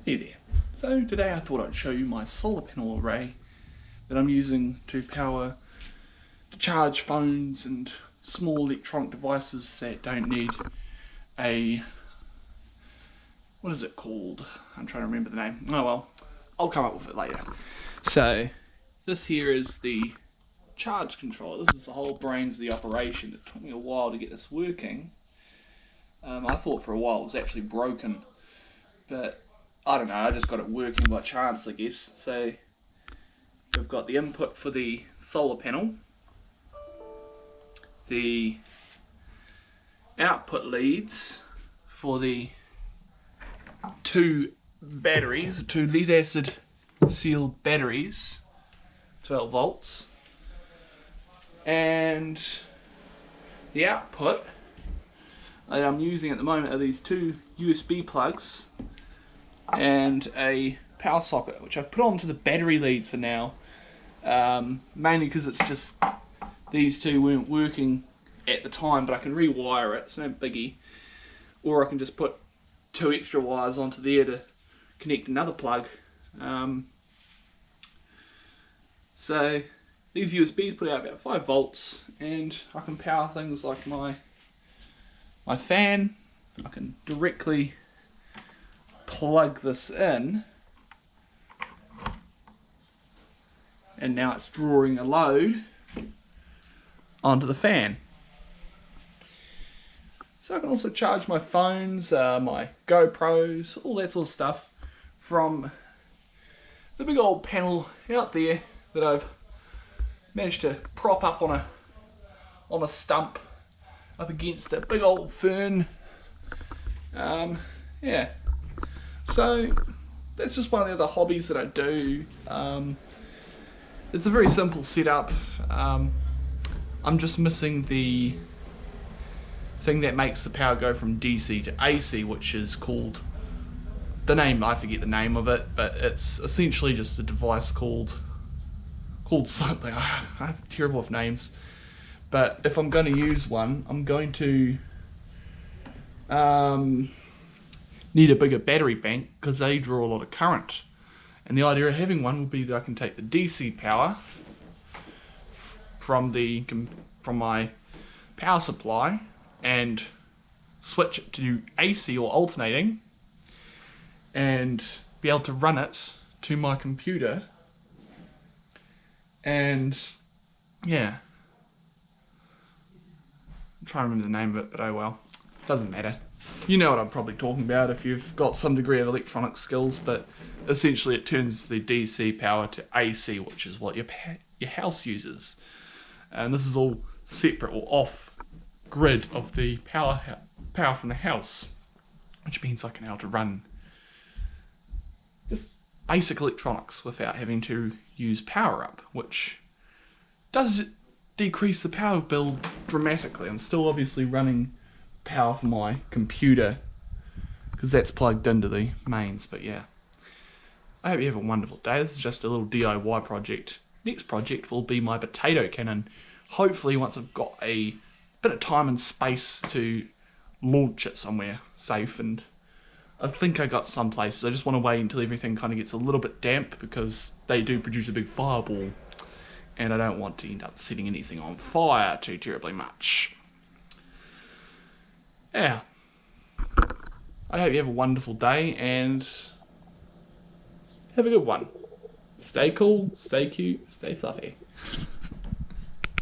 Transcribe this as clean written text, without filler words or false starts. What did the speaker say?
Hey there. So today I thought I'd show you my solar panel array that I'm using to charge phones and small electronic devices that don't need a, what is it called? I'm trying to remember the name. Oh well, I'll come up with it later. So this here is the charge controller. This is the whole brains of the operation. It took me a while to get this working. I thought for a while it was actually broken, but I don't know, I just got it working by chance, I guess. So we've got the input for the solar panel, the output leads for the two batteries, two lead acid sealed batteries, 12 volts, and the output that I'm using at the moment are these two USB plugs and a power socket, which I've put onto the battery leads for now, mainly because it's just these two weren't working at the time, but I can rewire it, it's no biggie, or I can just put two extra wires onto there to connect another plug. So these USBs put out about 5 volts, and I can power things like my fan. I can directly plug this in, and now it's drawing a load onto the fan. So I can also charge my phones, my GoPros, all that sort of stuff from the big old panel out there that I've managed to prop up on a stump up against that big old fern. Yeah. So that's just one of the other hobbies that I do. It's a very simple setup. I'm just missing the thing that makes the power go from DC to AC, which is called, I forget the name of it, but it's essentially just a device called something. I'm terrible with names. But if I'm going to use one, I'm going to need a bigger battery bank because they draw a lot of current. And the idea of having one would be that I can take the DC power from my power supply and switch it to AC or alternating and be able to run it to my computer. And yeah, I'm trying to remember the name of it, but oh well, doesn't matter. You know what I'm probably talking about if you've got some degree of electronic skills, but essentially it turns the DC power to AC, which is what your house uses. And this is all separate or off grid of the power from the house, which means I can be able to run just basic electronics without having to use power up, which does decrease the power bill dramatically. I'm still obviously running power for my computer because that's plugged into the mains, but yeah, I hope you have a wonderful day. This is just a little DIY project. Next project will be my potato cannon, hopefully once I've got a bit of time and space to launch it somewhere safe, and I think I got some places. I just want to wait until everything kind of gets a little bit damp because they do produce a big fireball and I don't want to end up setting anything on fire too terribly much. Yeah, I hope you have a wonderful day and have a good one. Stay cool, stay cute, stay fluffy.